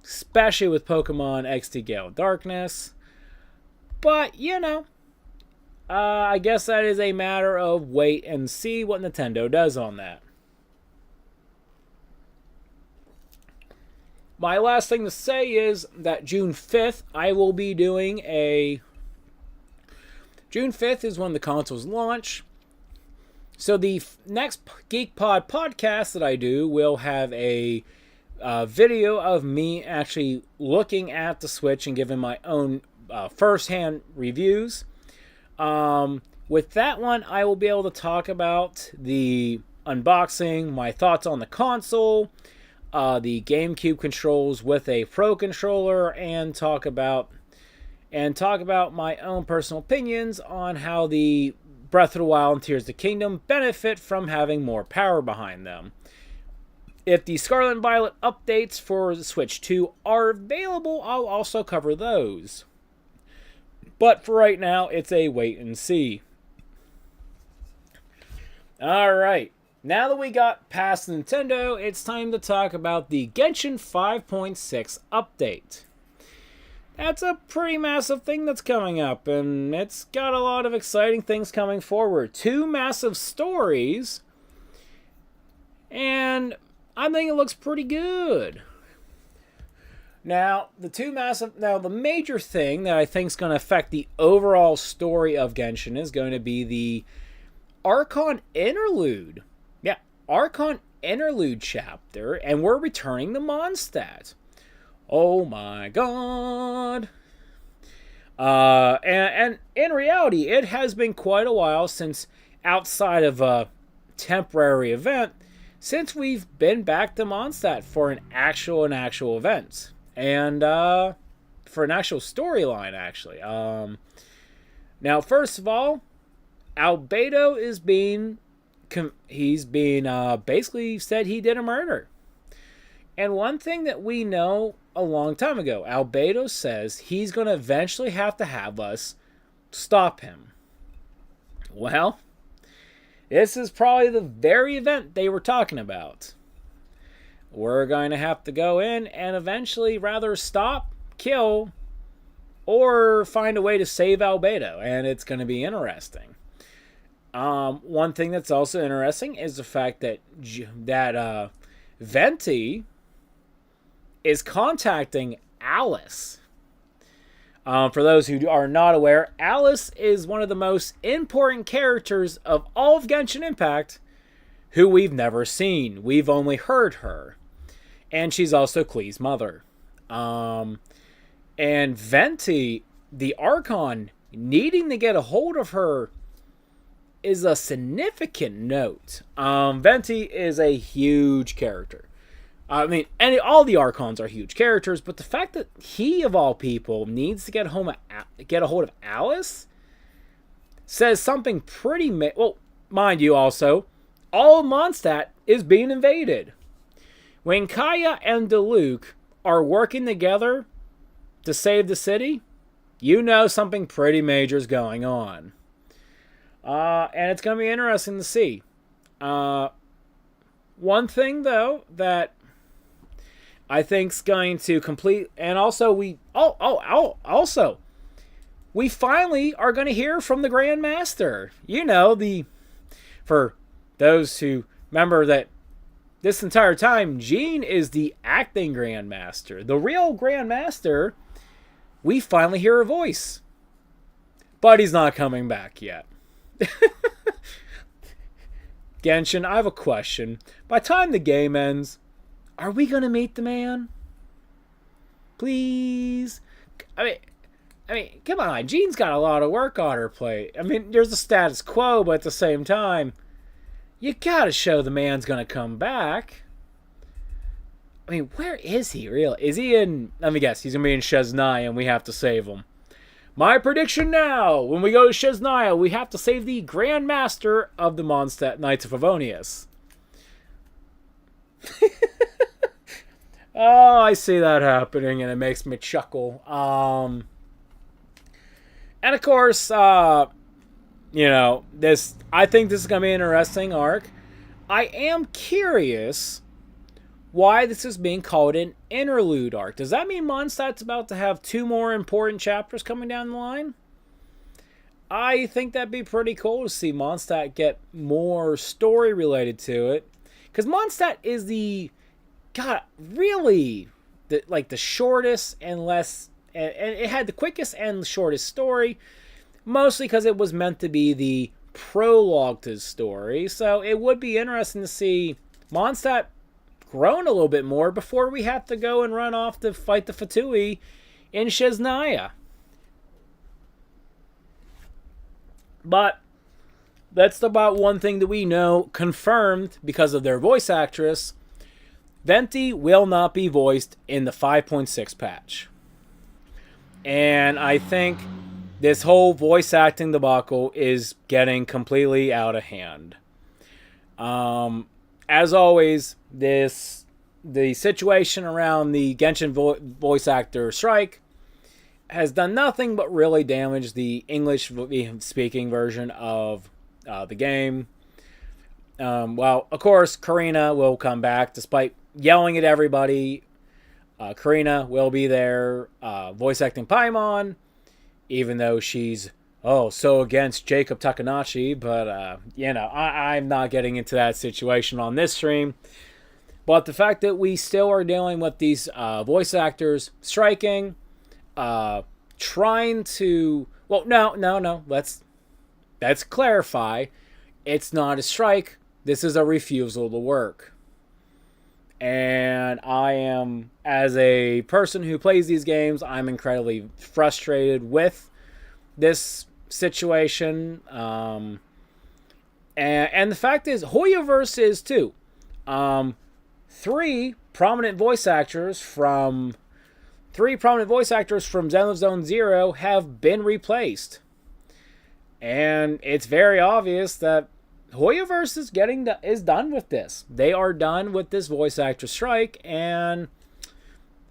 especially with Pokemon XD Gale Darkness. But, I guess that is a matter of wait and see what Nintendo does on that. My last thing to say is that June 5th, I will be doing a... June 5th is when the consoles launch. So the next Geek Pod podcast that I do will have a video of me actually looking at the Switch and giving my own first-hand reviews. With that one, I will be able to talk about the unboxing, my thoughts on the console, the GameCube controls with a Pro controller, and talk about my own personal opinions on how the Breath of the Wild and Tears of the Kingdom benefit from having more power behind them. If the Scarlet and Violet updates for the Switch 2 are available, I'll also cover those. But for right now, it's a wait and see. Alright, now that we got past Nintendo, it's time to talk about the Genshin 5.6 update. That's a pretty massive thing that's coming up, and it's got a lot of exciting things coming forward. 2 massive stories, and I think it looks pretty good. Now, the major thing that I think is going to affect the overall story of Genshin is going to be the Archon Interlude. Yeah, Archon Interlude chapter, and we're returning to Mondstadt. Oh my god. And in reality, it has been quite a while since, outside of a temporary event, since we've been back to Mondstadt for an actual event. And for an actual storyline, actually. Now, first of all, Albedo is he's being basically said he did a murder. And one thing that we know a long time ago, Albedo says he's going to eventually have to have us stop him. Well, this is probably the very event they were talking about. We're going to have to go in and eventually rather stop, kill, or find a way to save Albedo. And it's going to be interesting. One thing that's also interesting is the fact that Venti is contacting Alice. For those who are not aware, Alice is one of the most important characters of all of Genshin Impact who we've never seen. We've only heard her. And she's also Klee's mother. And Venti, the Archon, needing to get a hold of her is a significant note. Venti is a huge character. I mean, and all the Archons are huge characters, but the fact that he, of all people, needs to get a hold of Alice says something pretty... well, mind you also, all of Mondstadt is being invaded. When Kaya and Diluc are working together to save the city, you know something pretty major is going on. And it's going to be interesting to see. One thing, though, that I think's going to complete, and also we finally are going to hear from the Grand Master. You know, for those who remember that this entire time, Jean is the acting Grand Master. The real Grand Master, we finally hear her voice. But he's not coming back yet. Genshin, I have a question. By the time the game ends, are we going to meet the man? Please? I mean, come on. Jean's got a lot of work on her plate. I mean, there's the status quo, but at the same time, you gotta show the man's gonna come back. I mean, where is he, really? Is he in... Let me guess. He's gonna be in Chesnaya, and we have to save him. My prediction now. When we go to Chesnaya, we have to save the Grand Master of the Mondstadt Knights of Favonius. Oh, I see that happening, and it makes me chuckle. And of course, I think this is going to be an interesting arc. I am curious why this is being called an interlude arc. Does that mean Mondstadt's about to have 2 more important chapters coming down the line? I think that'd be pretty cool to see Mondstadt get more story related to it. Because Mondstadt is really, the shortest and less, and it had the quickest and shortest story, mostly because it was meant to be the prologue to the story. So it would be interesting to see Mondstadt grown a little bit more before we have to go and run off to fight the Fatui in Shiznaya. But that's about one thing that we know confirmed because of their voice actress. Venti will not be voiced in the 5.6 patch. And I think this whole voice acting debacle is getting completely out of hand. As always, the situation around the Genshin voice actor strike has done nothing but really damage the English-speaking version of the game. Well, of course, Karina will come back despite yelling at everybody. Karina will be there voice acting Paimon, even though she's so against Jacob Takanashi. But, I'm not getting into that situation on this stream. But the fact that we still are dealing with these voice actors striking, trying to... Well, no. Let's clarify. It's not a strike. This is a refusal to work. And I am, as a person who plays these games, I'm incredibly frustrated with this situation. And the fact is, Hoyoverse is too. 3 prominent voice actors from Zenless Zone Zero have been replaced. And it's very obvious that Hoyoverse is done with this. They are done with this voice actor strike, and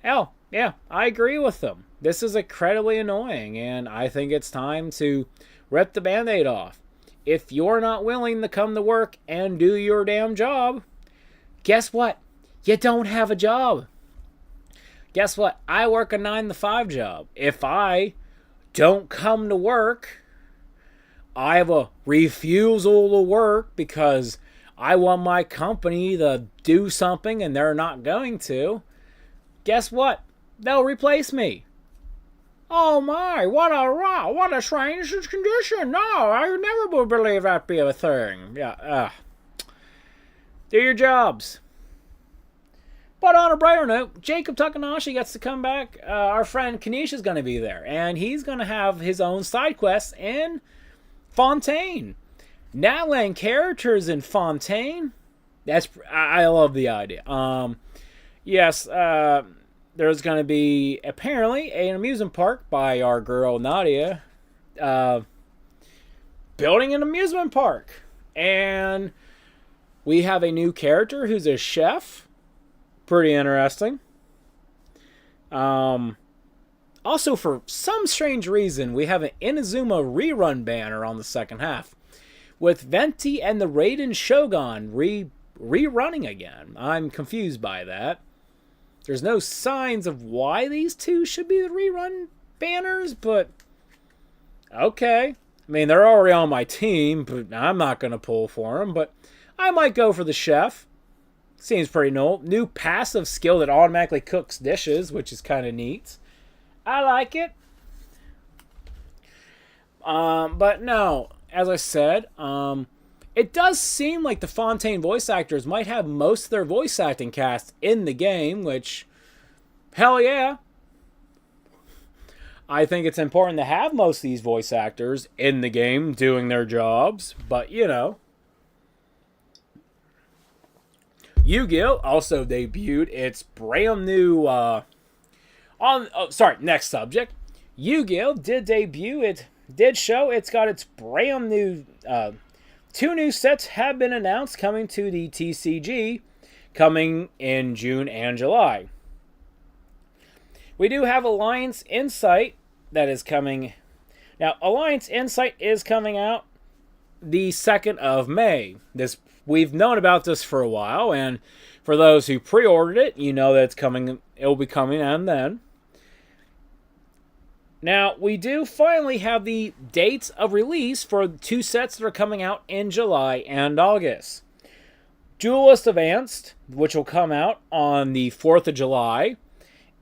hell, yeah, I agree with them. This is incredibly annoying, and I think it's time to rip the Band-Aid off. If you're not willing to come to work and do your damn job, guess what? You don't have a job. Guess what? I work a 9-to-5 job. If I don't come to work, I have a refusal to work because I want my company to do something and they're not going to. Guess what? They'll replace me. Oh my, what a strange condition. No, I never would believe that'd be a thing. Yeah, do your jobs. But on a brighter note, Jacob Takanashi gets to come back. Our friend Kanisha's going to be there. And he's going to have his own side quests in Fontaine. Natlan characters in Fontaine. I love the idea. Yes, there's going to be apparently an amusement park by our girl Nadia. Building an amusement park. And we have a new character who's a chef. Pretty interesting. Also, for some strange reason, we have an Inazuma rerun banner on the second half, with Venti and the Raiden Shogun rerunning again. I'm confused by that. There's no signs of why these two should be the rerun banners, but okay. I mean, they're already on my team, but I'm not going to pull for them, but I might go for the chef. Seems pretty new passive skill that automatically cooks dishes, which is kind of neat. I like it. But no, as I said, it does seem like the Fontaine voice actors might have most of their voice acting cast in the game, which, hell yeah. I think it's important to have most of these voice actors in the game doing their jobs, but Yu-Gi-Oh! Also debuted its brand new, next subject. Yu-Gi-Oh! Did debut, it did show, it's got its brand new, 2 new sets have been announced coming to the TCG, coming in June and July. We do have Alliance Insight that is coming. Now, Alliance Insight is coming out the 2nd of May. We've known about this for a while, and for those who pre-ordered it, you know that it's coming. It will be coming and then. Now, we do finally have the dates of release for 2 sets that are coming out in July and August. Duelist Advanced, which will come out on the 4th of July,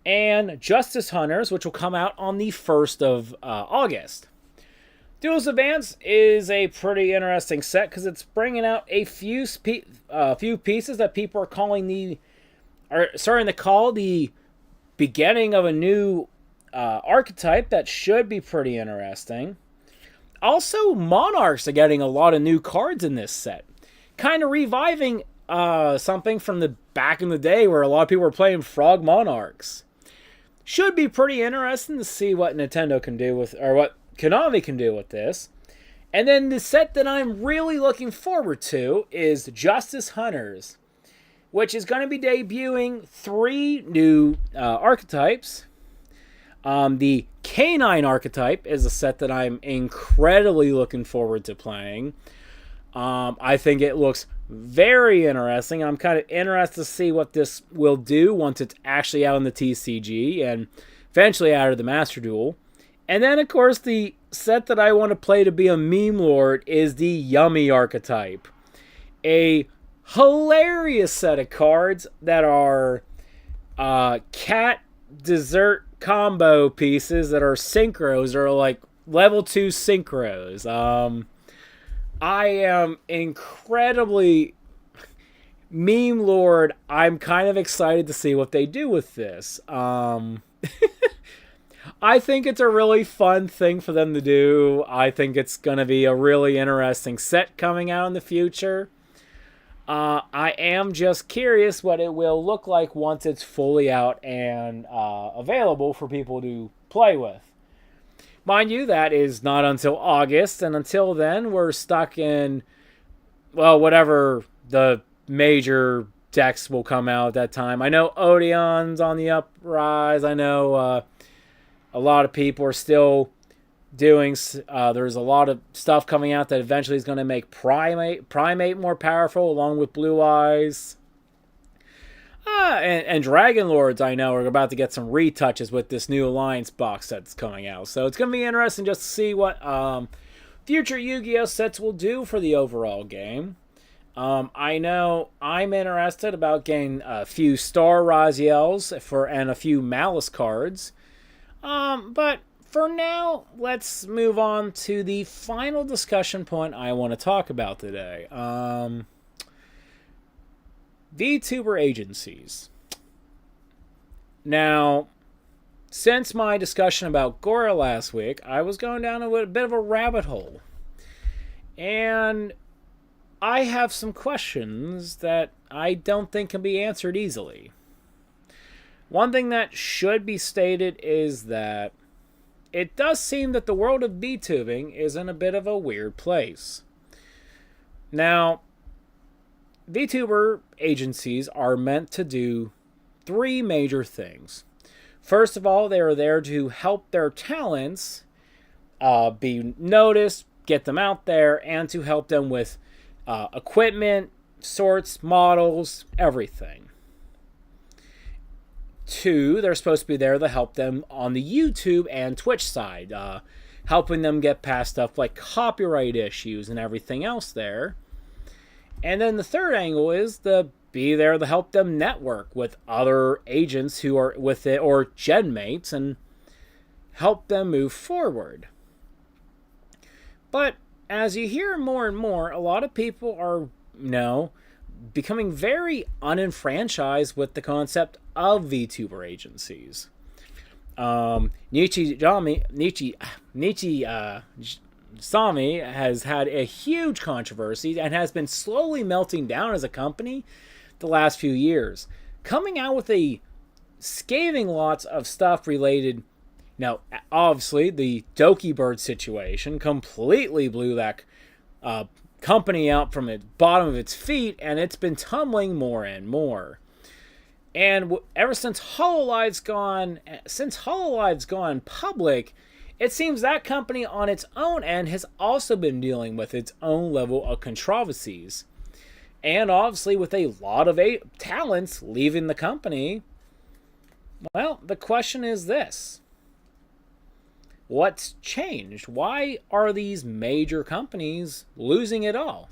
and Justice Hunters, which will come out on the 1st of August. Duelist Advanced is a pretty interesting set because it's bringing out a few pieces that people are starting to call the beginning of a new archetype that should be pretty interesting. Also, Monarchs are getting a lot of new cards in this set. Kind of reviving something from the back in the day where a lot of people were playing Frog Monarchs. Should be pretty interesting to see what Nintendo can do with, or what Konami can do with this. And then the set that I'm really looking forward to is Justice Hunters, which is going to be debuting 3 new archetypes. The Canine archetype is a set that I'm incredibly looking forward to playing. I think it looks very interesting. I'm kind of interested to see what this will do once it's actually out in the TCG and eventually out of the Master Duel. And then, of course, the set that I want to play to be a meme lord is the Yummy archetype. A hilarious set of cards that are cat dessert combo pieces that are synchros, or like level 2 synchros. I am incredibly meme lord. I'm kind of excited to see what they do with this. I think it's a really fun thing for them to do. I think it's going to be a really interesting set coming out in the future. I am just curious what it will look like once it's fully out and available for people to play with. Mind you, that is not until August, and until then, we're stuck in, well, whatever the major decks will come out at that time. I know Odeon's on the uprise. I know a lot of people are still doing, there's a lot of stuff coming out that eventually is going to make Primate more powerful, along with Blue Eyes. And Dragon Lords, I know, are about to get some retouches with this new Alliance box that's coming out. So it's going to be interesting just to see what future Yu-Gi-Oh! Sets will do for the overall game. I know I'm interested about getting a few Star Raziels and a few Malice cards. But for now, let's move on to the final discussion point I want to talk about today. VTuber agencies. Now, since my discussion about Gora last week, I was going down a bit of a rabbit hole. And I have some questions that I don't think can be answered easily. One thing that should be stated is that it does seem that the world of VTubing is in a bit of a weird place. Now, VTuber agencies are meant to do 3 major things. First of all, they are there to help their talents be noticed, get them out there, and to help them with equipment, sorts, models, everything. 2, they're supposed to be there to help them on the YouTube and Twitch side, helping them get past stuff like copyright issues and everything else there. And then the 3rd angle is to be there to help them network with other agents who are with it, or genmates, and help them move forward. But as you hear more and more, a lot of people are, becoming very uninfranchised with the concept of VTuber agencies. Nichi Sami has had a huge controversy and has been slowly melting down as a company the last few years, coming out with a scathing lots of stuff related. Now, obviously, the Doki Bird situation completely blew that company out from the bottom of its feet, and it's been tumbling more and more. And ever since Hololive's gone public, It seems that company on its own end has also been dealing with its own level of controversies. And obviously, with a lot of talents leaving the company, well, the question is this: what's changed? Why are these major companies losing it all?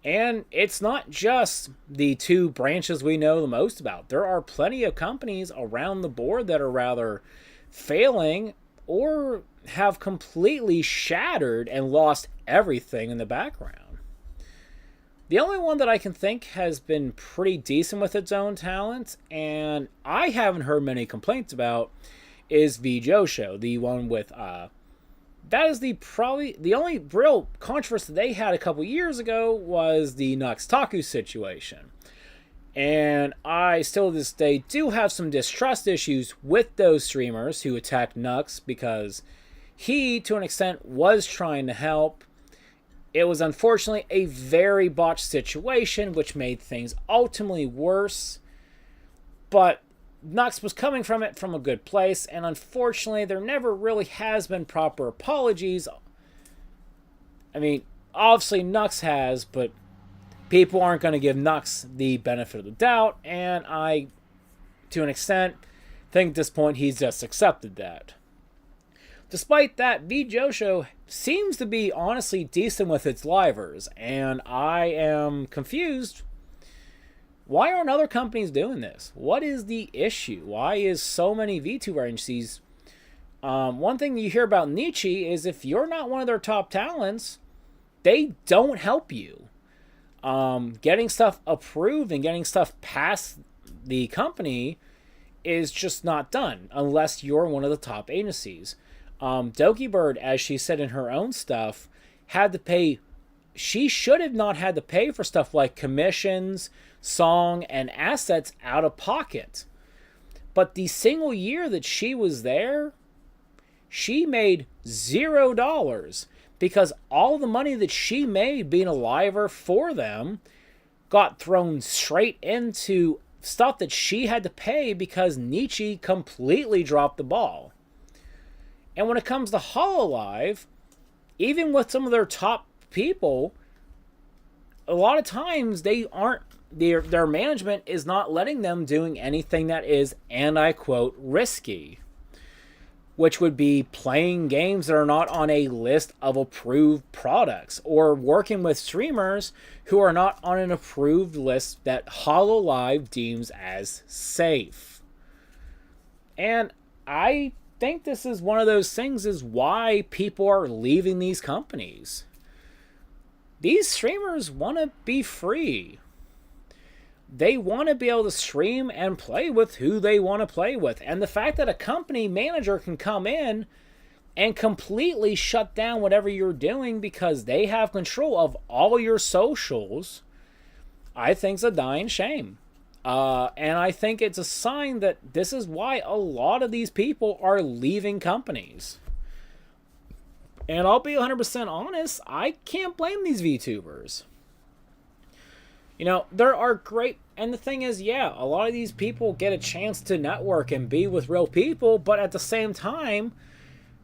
And it's not just the two branches we know the most about. There are plenty of companies around the board that are rather failing or have completely shattered and lost everything in the background. The only one that I can think has been pretty decent with its own talent, and I haven't heard many complaints about, is Vtubers, the one with that is probably the only real controversy they had a couple years ago was the Nux Taku situation. And I still to this day do have some distrust issues with those streamers who attacked Nux, because he, to an extent, was trying to help. It was unfortunately a very botched situation, which made things ultimately worse. But Nux was coming from it from a good place, and unfortunately there never really has been proper apologies. I mean, obviously Nux has, but people aren't going to give Nux the benefit of the doubt, and I, to an extent, think at this point he's just accepted that. Despite that, Vtubers seems to be honestly decent with its livers, and I am confused. Why aren't other companies doing this? What is the issue? Why is so many VTuber agencies? One thing you hear about Nietzsche is if you're not one of their top talents, they don't help you. Getting stuff approved and getting stuff past the company is just not done unless you're one of the top agencies. Doki Bird, as she said in her own stuff, had to pay. She should have not had to pay for stuff like commissions, song, and assets out of pocket. But the single year that she was there, she made $0 because all the money that she made being a liver for them got thrown straight into stuff that she had to pay because Nietzsche completely dropped the ball. And when it comes to Hololive, even with some of their top people, a lot of times they aren't, their management is not letting them doing anything that is, and I quote, risky, which would be playing games that are not on a list of approved products, or working with streamers who are not on an approved list that Hololive deems as safe. And I think this is one of those things is why people are leaving these companies. These streamers want to be free. They want to be able to stream and play with who they want to play with. And the fact that a company manager can come in and completely shut down whatever you're doing because they have control of all your socials, I think is a dying shame. And I think it's a sign that this is why a lot of these people are leaving companies. And I'll be 100% honest, I can't blame these VTubers. You know, there are great, and the thing is, yeah, a lot of these people get a chance to network and be with real people, but at the same time,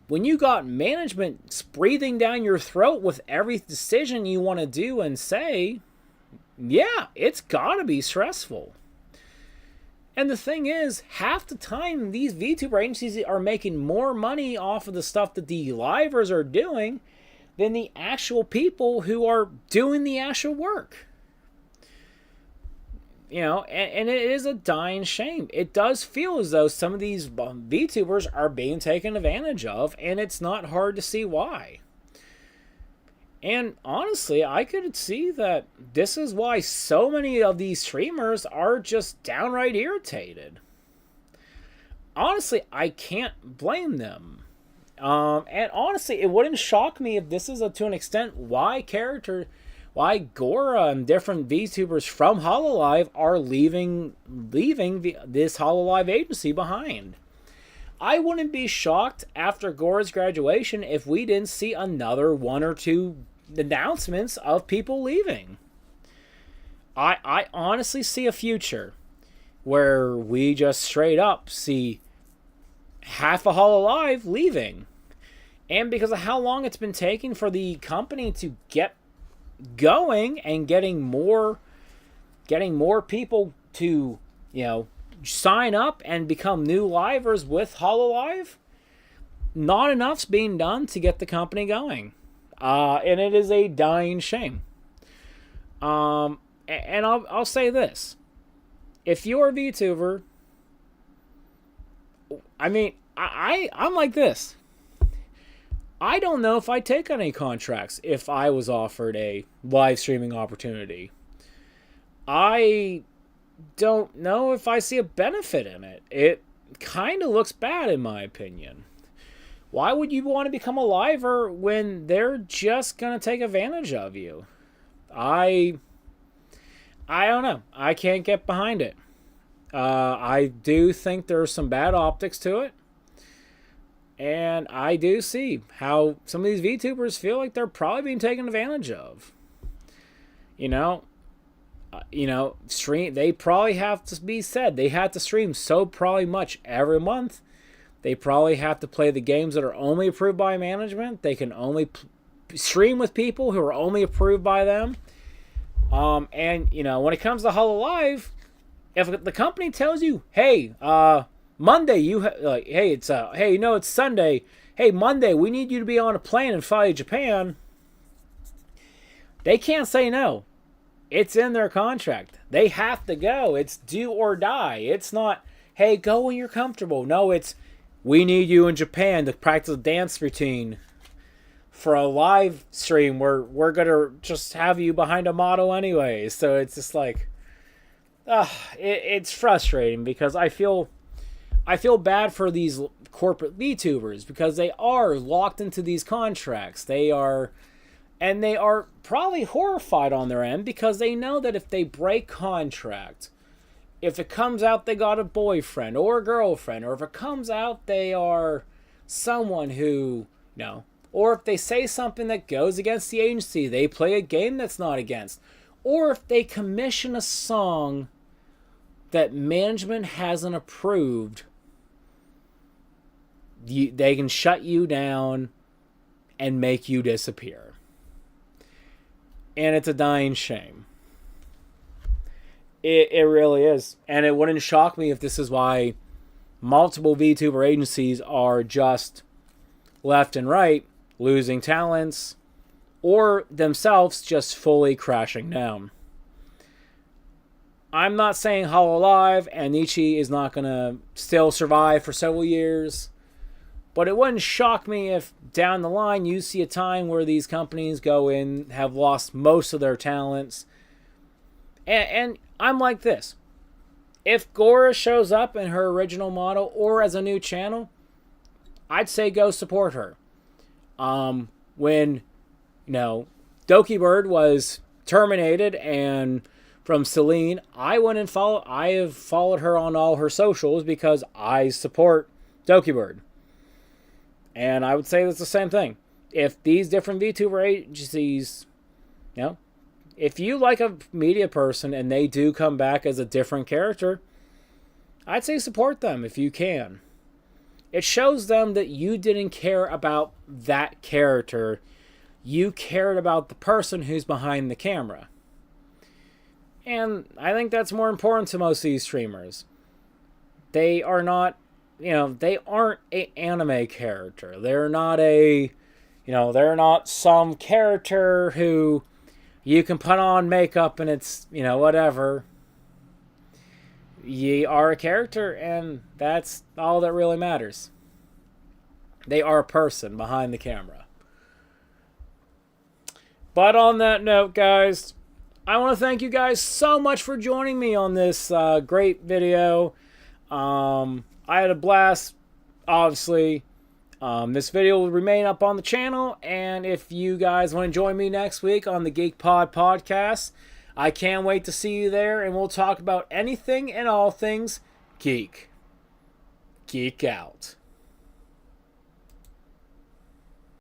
when you got management breathing down your throat with every decision you want to do and say, yeah, it's gotta be stressful. And the thing is, half the time, these VTuber agencies are making more money off of the stuff that the livers are doing than the actual people who are doing the actual work. You know, and it is a dying shame. It does feel as though some of these VTubers are being taken advantage of, and it's not hard to see why. And honestly, I could see that this is why so many of these streamers are just downright irritated. Honestly, I can't blame them. And honestly, it wouldn't shock me if this is to an extent why Gora and different VTubers from Hololive are leaving this Hololive agency behind. I wouldn't be shocked after Gora's graduation if we didn't see another one or two announcements of people leaving. I honestly see a future where we just straight up see half a Hololive leaving. And because of how long it's been taking for the company to get going and getting more people to, sign up and become new livers with Hololive, not enough's being done to get the company going. And it is a dying shame. And I'll say this. If you're a VTuber, I'm like this. I don't know if I'd take on any contracts if I was offered a live streaming opportunity. I don't know if I see a benefit in it. It kind of looks bad in my opinion. Why would you want to become a liver when they're just going to take advantage of you? I don't know. I can't get behind it. I do think there's some bad optics to it. And I do see how some of these VTubers feel like they're probably being taken advantage of. Stream. They probably have to be said. They have to stream so probably much every month. They probably have to play the games that are only approved by management. They can only stream with people who are only approved by them. When it comes to Hololive, if the company tells you, hey, Monday, it's Sunday. Hey, Monday, we need you to be on a plane and fly to Japan. They can't say no. It's in their contract. They have to go. It's do or die. It's not, hey, go when you're comfortable. No, it's, we need you in Japan to practice a dance routine for a live stream where we're going to just have you behind a model anyway. So it's just like, it's frustrating because I feel bad for these corporate VTubers because they are locked into these contracts. They are probably horrified on their end because they know that if they break contract, if it comes out they got a boyfriend or a girlfriend, or if it comes out they are someone who, or if they say something that goes against the agency, they play a game that's not against, or if they commission a song that management hasn't approved, they can shut you down and make you disappear. And it's a dying shame. It really is. And it wouldn't shock me if this is why multiple VTuber agencies are just left and right losing talents, or themselves just fully crashing down. I'm not saying Hololive and Ichi is not going to still survive for several years, but it wouldn't shock me if down the line you see a time where these companies go in, have lost most of their talents. And I'm like this. If Gora shows up in her original model or as a new channel, I'd say go support her. When, Dokibird was terminated and from Celine, I have followed her on all her socials because I support Dokibird. And I would say that's the same thing. If these different VTuber agencies, if you like a media person and they do come back as a different character, I'd say support them if you can. It shows them that you didn't care about that character. You cared about the person who's behind the camera. And I think that's more important to most of these streamers. They are not, they aren't an anime character. They're not they're not some character who you can put on makeup and it's, whatever. Ye are a character, and that's all that really matters. They are a person behind the camera. But on that note, guys, I want to thank you guys so much for joining me on this great video. I had a blast, obviously. This video will remain up on the channel, and if you guys want to join me next week on the Geek Pod podcast, I can't wait to see you there, and we'll talk about anything and all things geek. Geek out.